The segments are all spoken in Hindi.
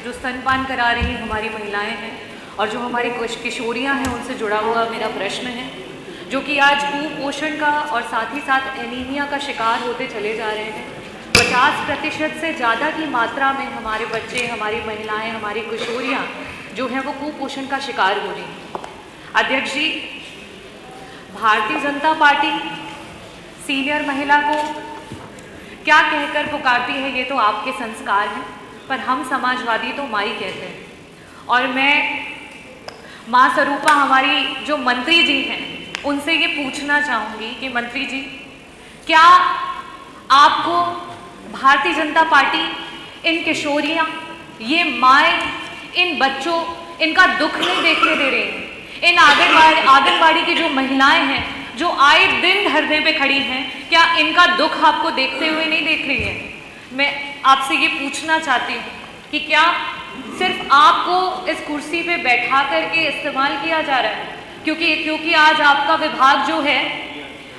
जो स्तनपान करा रही हमारी महिलाएं हैं और जो हमारी किशोरियां हैं, उनसे जुड़ा हुआ मेरा प्रश्न है, जो कि आज कुपोषण का और साथ ही साथ एनीमिया का शिकार होते चले जा रहे हैं। 50% से ज़्यादा की मात्रा में हमारे बच्चे, हमारी महिलाएं, हमारी किशोरियां जो हैं वो कुपोषण का शिकार हो रही हैं। अध्यक्ष जी, भारतीय जनता पार्टी सीनियर महिला को क्या कहकर पुकारती है ये तो आपके संस्कार हैं, पर हम समाजवादी तो माई कहते हैं। और मैं माँ स्वरूपा हमारी जो मंत्री जी हैं उनसे ये पूछना चाहूँगी कि मंत्री जी, क्या आपको भारतीय जनता पार्टी इन किशोरियाँ, ये माएँ, इन बच्चों, इनका दुख नहीं देखने दे रही हैं? इन आंगनबाड़ी की जो महिलाएं हैं जो आए दिन धरने पे खड़ी हैं, क्या इनका दुख आपको देखते हुए नहीं देख रही है? मैं आपसे ये पूछना चाहती हूँ कि क्या सिर्फ आपको इस कुर्सी पे बैठा करके इस्तेमाल किया जा रहा है? क्योंकि आज आपका विभाग जो है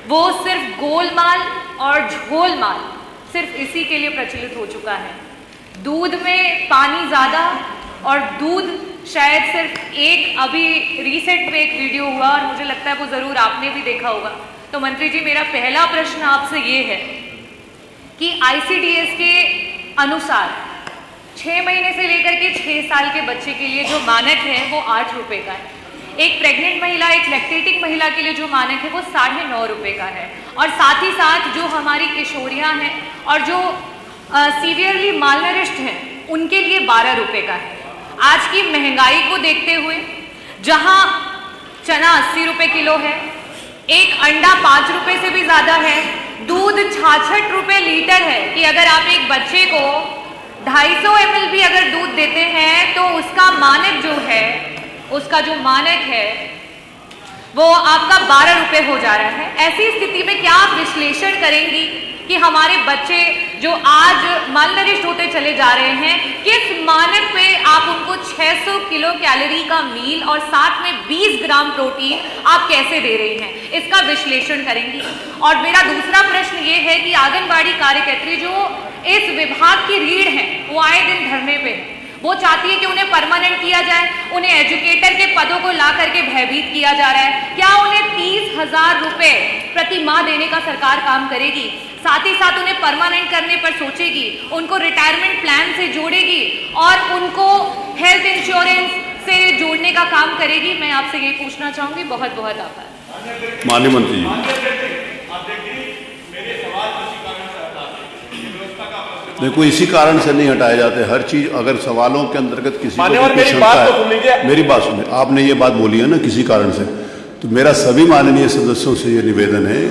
वो सिर्फ गोलमाल और झोलमाल सिर्फ इसी के लिए प्रचलित हो चुका है। दूध में पानी ज़्यादा और दूध शायद सिर्फ एक, अभी रिसेंट में एक वीडियो हुआ और मुझे लगता है वो ज़रूर आपने भी देखा होगा। तो मंत्री जी, मेरा पहला प्रश्न आपसे ये है कि ICDS के अनुसार 6 महीने से लेकर के 6 साल के बच्चे के लिए जो मानक है वो 8 रुपये का है। एक प्रेग्नेंट महिला, एक लैक्टेटिंग महिला के लिए जो मानक है वो 9.5 रुपये का है। और साथ ही साथ जो हमारी किशोरियाँ हैं और जो सीवियरली मालनरिश्ड हैं उनके लिए 12 रुपये का है। आज की महंगाई को देखते हुए जहां चना 80 रुपये किलो है, एक अंडा 5 रुपये से भी ज़्यादा है, दूध 66 रुपये लीटर है कि अगर आप एक बच्चे को 250 ml भी अगर दूध देते हैं तो उसका मानक जो है, उसका जो मानक है वो आपका 12 रुपये हो जा रहा है। ऐसी स्थिति में क्या आप विश्लेषण करेंगी कि हमारे बच्चे जो आज मालनरिश्ड होते चले जा रहे हैं, किस मानक पे आप उनको 600 किलो कैलोरी का मील और साथ में 20 ग्राम प्रोटीन आप कैसे दे रही हैं, इसका विश्लेषण करेंगी? और मेरा दूसरा प्रश्न ये है कि आंगनबाड़ी कार्यकर्त्री जो इस विभाग की रीढ़ हैं वो आए दिन धरने पे हैं, वो चाहती है कि उन्हें परमानेंट किया जाए, उन्हें एजुकेटर के पदों को ला करके भयभीत किया जा रहा है। क्या उन्हें 30,000 रुपये प्रति माह देने का सरकार काम करेगी? साथ ही साथ उन्हें परमानेंट करने पर सोचेगी, उनको रिटायरमेंट प्लान से जोड़ेगी और उनको हेल्थ इंश्योरेंस से जोड़ने का काम करेगी? मैं आपसे यही पूछना चाहूँगी। बहुत बहुत आभार। माननीय मंत्री जी, देखो इसी कारण से नहीं हटाए जाते। हर चीज अगर सवालों के अंतर्गत किसी को मेरी बात तो सुन लीजिए। मेरी बात सुनिए, आपने ये बात बोली है ना किसी कारण से, तो मेरा सभी माननीय सदस्यों से ये निवेदन है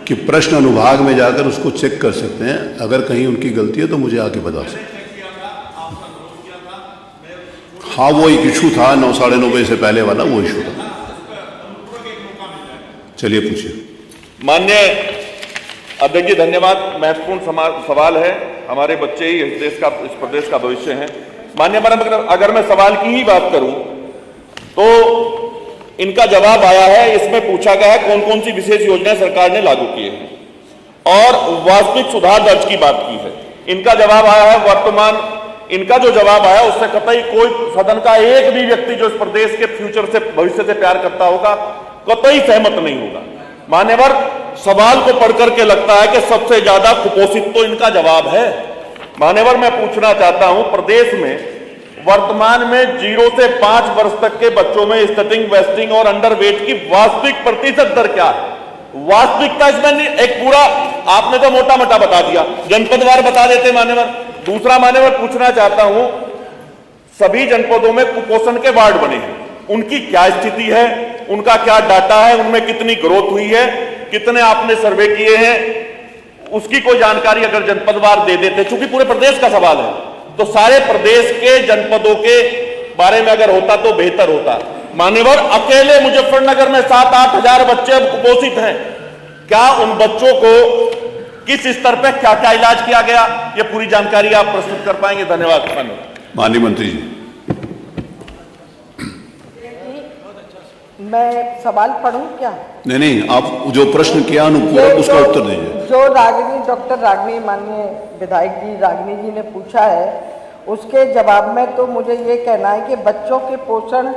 कि प्रश्न अनुभाग में जाकर उसको चेक कर सकते हैं। अगर कहीं उनकी गलती है तो मुझे आके बता सकते हैं। हाँ, वो एक इशू था 9, 9:30 बजे से पहले वाला, वो इशू था। चलिए पूछिए। माननीय अध्यक्ष जी, धन्यवाद। महत्वपूर्ण सवाल है। हमारे बच्चे ही इस प्रदेश का भविष्य हैं। माननीय मैडम, अगर मैं सवाल की ही बात करूं तो इनका जवाब आया है, इसमें पूछा गया है कौन कौन सी विशेष योजनाएं सरकार ने लागू की है और वास्तविक सुधार दर्ज की बात की है। इनका जवाब आया है वर्तमान, इनका जो जवाब आया उससे कतई कोई सदन का एक भी व्यक्ति जो इस प्रदेश के फ्यूचर से, भविष्य से प्यार करता होगा, कतई सहमत नहीं होगा। मान्यवर, सवाल को पढ़ करके लगता है कि सबसे ज्यादा कुपोषित तो इनका जवाब है। मान्यवर, मैं पूछना चाहता हूं, प्रदेश में वर्तमान में 0 से 5 वर्ष तक के बच्चों में स्टटिंग, वेस्टिंग और अंडरवेट की वास्तविक प्रतिशत दर क्या है? वास्तविकता इसमें एक पूरा आपने तो मोटा मोटा बता दिया, जनपदवार बता देते मान्यवर। दूसरा मान्यवर, पूछना चाहता हूं, सभी जनपदों में कुपोषण के वार्ड बने हैं, उनकी क्या स्थिति है, उनका क्या डाटा है, उनमें कितनी ग्रोथ हुई है, कितने आपने सर्वे किए हैं, उसकी कोई जानकारी अगर जनपदवार दे देते, चूंकि पूरे प्रदेश का सवाल है तो सारे प्रदेश के जनपदों के बारे में अगर होता तो बेहतर होता। मान्यवर, अकेले मुजफ्फरनगर में 7-8 हजार बच्चे अब कुपोषित हैं। क्या उन बच्चों को किस स्तर पर क्या क्या इलाज किया गया, ये पूरी जानकारी आप प्रस्तुत कर पाएंगे? धन्यवाद। माननीय मंत्री जी, मैं सवाल पढ़ूं क्या? नहीं, आप जो प्रश्न किया उसका उत्तर दीजिए। जो डॉक्टर रागिनी, माननीय विधायक जी रागिनी जी ने पूछा है, उसके जवाब में तो मुझे ये कहना है कि बच्चों के पोषण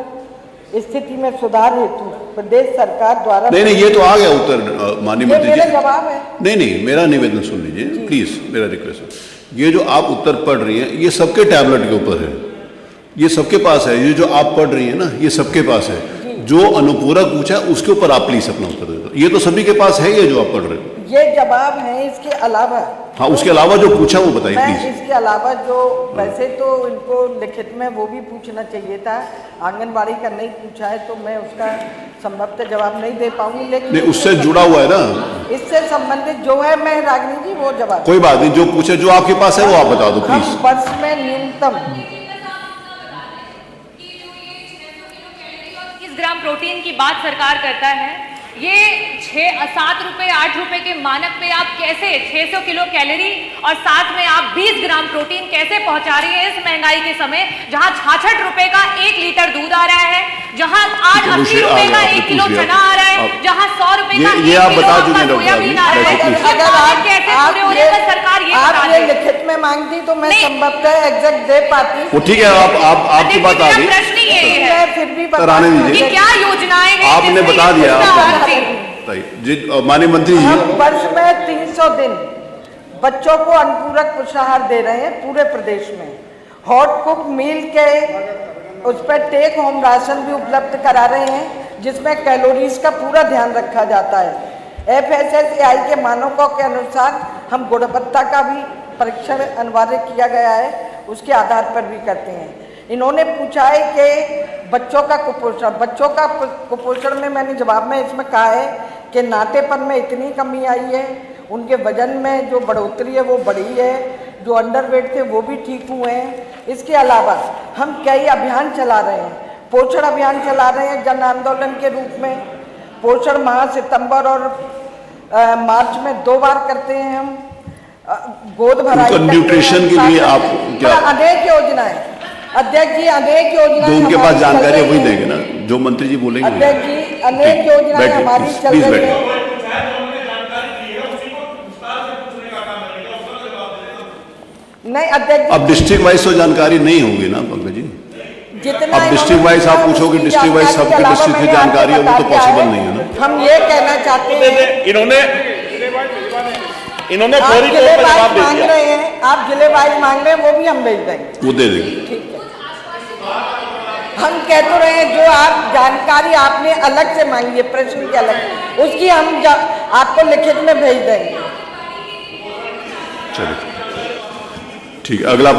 स्थिति में सुधार हेतु प्रदेश सरकार द्वारा नहीं, ये तो आ गया उत्तर माननीय मंत्री मेरा जी। जवाब है। नहीं, मेरा निवेदन सुन लीजिए प्लीज, मेरा रिक्वेस्ट है। ये जो आप उत्तर पढ़ रही हैं ये सबके टैबलेट के ऊपर है, ये सबके पास है। ये जो आप पढ़ रही हैं ना ये सबके पास है। जो अनुपूरक पूछा उसके ऊपर आप प्लीज अपना उत्तर दे दो। ये तो सभी के पास है ये जो आप पढ़ रहे हो। ये जवाब है, इसके अलावा हाँ, उसके अलावा जो पूछा वो बताइए मैं प्लीज। इसके अलावा जो वैसे तो इनको लिखित में वो भी पूछना चाहिए था, आंगनबाड़ी का नहीं पूछा है तो मैं उसका संभवतः जवाब नहीं दे पाऊंगी, लेकिन नहीं, उससे जुड़ा हुआ है ना, इससे संबंधित जो है मैं रागिनी जी वो जवाब कोई बात नहीं। जो पूछे जो आपके पास है वो आप बता दो हम प्लीज। वर्ष में न्यूनतम 30 ग्राम प्रोटीन की बात सरकार करता है। ये 7 रुपए 8 रुपए के मानक पे आप कैसे 600 किलो कैलोरी और साथ में आप 20 ग्राम प्रोटीन कैसे पहुंचा रही है इस महंगाई के समय, जहां 66 रुपए का 1 लीटर दूध आ रहा है, जहाँ 80 रुपए का 1 किलो चना आ रहा है, जहाँ 100 रुपए का 1 आप किलो बता आपका चुके हैं सोयाबीन आ रहा है। डॉक्टर अगर कैसे पूरे हो रहे हैं सरकार ये बता आप दे। ये लिखित में मांगती तो मैं नहीं। संभवतः एग्जैक्ट दे पाती। वो ठीक है, आपकी बात आ गई। प्रश्न ही यही है मैं फिर भी सर, आने दीजिए। कि क्या योजनाएं हैं आपने जिससे बता ये दिया, पूछना आप- है। जी माननीय मंत्री हम जी, वर्ष में 300 दिन बच्चों को अनुपूरक पुष्टाहार दे रहे हैं पूरे प्रदेश में। हॉट कुक मील के उस पर टेक होम राशन भी उपलब्ध करा रहे हैं, जिसमें कैलोरीज का पूरा ध्यान रखा जाता है। FSSAI के मानकों के अनुसार हम गुणवत्ता का भी परीक्षण अनिवार्य किया गया है, उसके आधार पर भी करते हैं। इन्होंने पूछा है कि बच्चों का कुपोषण में मैंने जवाब में इसमें कहा है कि नाटेपन में इतनी कमी आई है, उनके वजन में जो बढ़ोतरी है वो बढ़ी है, जो अंडरवेट थे वो भी ठीक हुए हैं। इसके अलावा हम कई अभियान चला रहे हैं, पोषण अभियान चला रहे हैं जन आंदोलन के रूप में। पोषण माह सितंबर और मार्च में 2 बार करते हैं हम। गोद भराई उनका न्यूट्रिशन के लिए आप क्या अनेक योजनाएं, अध्यक्ष जी अनेक योजनाएं जो उनके पास हमारी जानकारी चल है वही रही हैं। देंगे ना, जो मंत्री जी बोलेंगे। अध्यक्ष जी अनेक योजनाएं बैठिए, हमारी चल प्लीज रही बैठिए। हैं। नहीं अध्यक्ष अब डिस्ट्रिक्ट वाइज तो जानकारी नहीं होगी ना पंकज जी। जी जितना अब डिस्ट्रिक्ट वाइज आप पूछोगे, डिस्ट्रिक्ट वाइज सबके डिस्ट्रिक्ट की जानकारी है, वो तो पॉसिबल नहीं है ना। हम ये कहना चाहते हैं, इन्होंने आप फौरी तौर जिले पर वाइज जवाब दे मांग दिया। रहे हैं, आप जिले वाइज मांग रहे हैं, वो भी हम भेज देंगे। वो दे देंगे। ठीक है, हम कह तो रहे हैं जो आप जानकारी आपने अलग से मांगी है प्रश्न की अलग, उसकी हम आपको लिखित में भेज देंगे। चलिए ठीक है, अगला